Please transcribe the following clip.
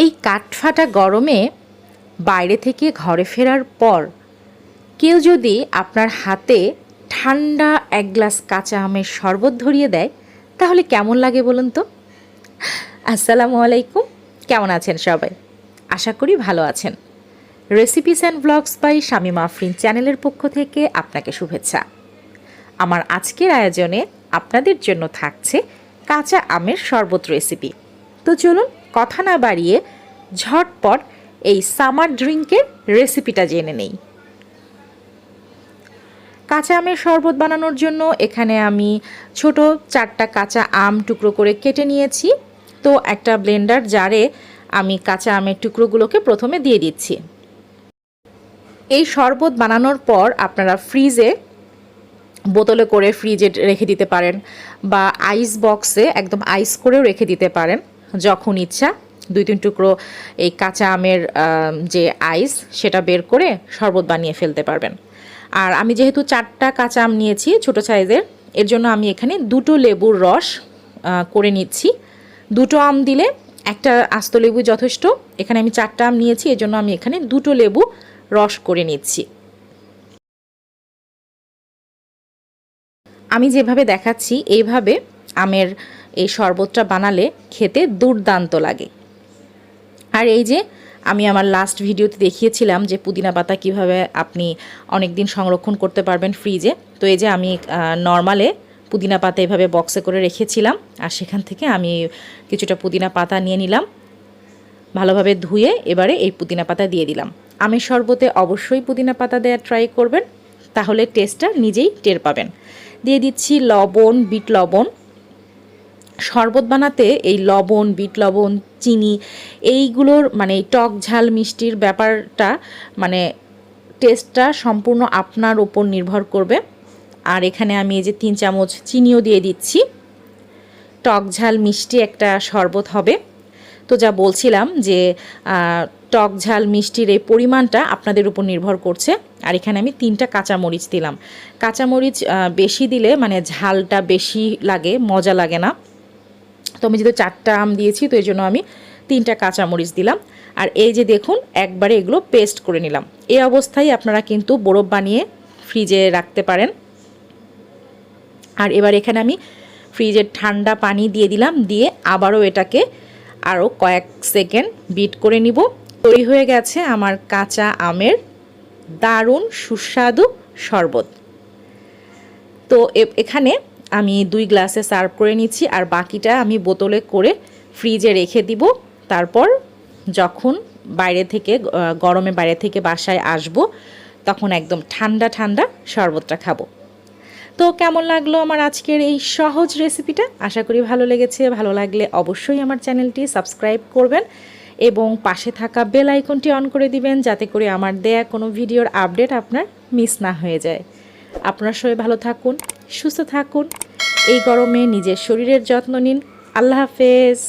এই কাঠফাটা গরমে বাইরে থেকে ঘরে ফেরার পর কেউ যদি আপনার হাতে ঠান্ডা এক গ্লাস কাঁচা আমের শরবত ধরিয়ে দেয় তাহলে কেমন লাগে বলুন তো। আসসালামু আলাইকুম, কেমন আছেন সবাই? আশা করি ভালো আছেন। Recipes and blogs by Shamima Afrin চ্যানেলের পক্ষ থেকে আপনাকে শুভেচ্ছা। আমার আজকের আয়োজনে আপনাদের জন্য থাকছে কাঁচা আমের শরবত রেসিপি। তো চলুন কথা না বাড়িয়ে ঝটপট এই সামার ড্রিঙ্কের রেসিপিটা জেনে নেই। কাঁচা আমের শরবত বানানোর জন্য এখানে আমি ছোট 4টা কাঁচা আম টুকরো করে কেটে নিয়েছি। তো একটা ব্লেন্ডার জারে আমি কাঁচা আমের টুকরোগুলোকে প্রথমে দিয়ে দিচ্ছি। এই শরবত বানানোর পর আপনারা ফ্রিজে বোতলে করে ফ্রিজে রেখে দিতে পারেন বা আইস বক্সে একদম আইস করেও রেখে দিতে পারেন। যখন ইচ্ছা 2-3 টুকরো এই কাঁচা আমের যে আইস সেটা বের করে শরবত বানিয়ে ফেলতে পারবেন। আর আমি যেহেতু 4টা কাঁচা আম নিয়েছি ছোট সাইজের, এর জন্য আমি এখানে 2টো লেবুর রস করে নিচ্ছি। 2টো আম দিলে একটা আস্ত লেবু যথেষ্ট। এখানে আমি 4টা আম নিয়েছি, এর জন্য আমি এখানে 2টো লেবু রস করে নিচ্ছি। আমি যেভাবে দেখাচ্ছি এইভাবে আমের এই শরবতটা বানালে খেতে দুর্দান্ত লাগে। আর এই যে আমি আমার লাস্ট ভিডিওতে দেখিয়েছিলাম যে পুদিনা পাতা কিভাবে আপনি অনেক দিন সংরক্ষণ করতে পারবেন ফ্রিজে। তো এই যে আমি নর্মালে পুদিনা পাতা এভাবে বক্সে করে রেখেছিলাম, আর সেখান থেকে আমি কিছুটা পুদিনা পাতা নিয়ে নিলাম, ভালোভাবে ধুয়ে এবারে এই পুদিনা পাতা দিয়ে দিলাম। আমের শরবতে অবশ্যই পুদিনা পাতা দেওয়ার ট্রাই করবেন, তাহলে টেস্টটা নিজেই টের পাবেন। দিয়ে দিচ্ছি লবণ, বিট লবণ। শরবত বানাতে এই লবণ, বিট লবণ, চিনি এইগুলোর মানে টক ঝাল মিষ্টির ব্যাপারটা মানে টেস্টটা সম্পূর্ণ আপনার উপর নির্ভর করবে। আর এখানে আমি এই যে 3 চামচ চিনিও দিয়ে দিচ্ছি। টক ঝাল মিষ্টি একটা শরবত হবে। তো যা বলছিলাম যে টক ঝাল মিষ্টির এই পরিমাণটা আপনাদের উপর নির্ভর করছে। আর এখানে আমি 3টা কাঁচামরিচ দিলাম। কাঁচামরিচ বেশি দিলে মানে ঝালটা বেশি লাগে, মজা লাগে না। তো আমি যেহেতু 4টা আম দিয়েছি তো এই জন্য আমি 3টা কাঁচামরিচ দিলাম। আর এই যে দেখুন একবারে এগুলো পেস্ট করে নিলাম। এই অবস্থায় আপনারা কিন্তু বরফ বানিয়ে ফ্রিজে রাখতে পারেন। আর এবার এখানে আমি ফ্রিজের ঠান্ডা পানি দিয়ে দিলাম, দিয়ে আবারও এটাকে আরও কয়েক সেকেন্ড বিট করে নিব। তৈরি হয়ে গেছে আমার কাঁচা আমের দারুণ সুস্বাদু শরবত। তো এখানে আমি 2 গ্লাসে সার্ভ করে নিচ্ছি, আর বাকিটা আমি বোতলে করে ফ্রিজে রেখে দিব। তারপর যখন গরমে বাইরে থেকে বাসায় আসব তখন একদম ঠান্ডা ঠান্ডা শরবতটা খাবো। তো কেমন লাগলো আমার আজকের এই সহজ রেসিপিটা? আশা করি ভালো লেগেছে। ভালো লাগলে অবশ্যই আমার চ্যানেলটি সাবস্ক্রাইব করবেন এবং পাশে থাকা বেল আইকনটি অন করে দিবেন, যাতে করে আমার দেয়া কোনো ভিডিওর আপডেট আপনার মিস না হয়ে যায়। আপনারা সবাই ভালো থাকুন, সুস্থ থাকুন। এই গরমে নিজের শরীরের যত্ন নিন। আল্লাহ হাফেজ।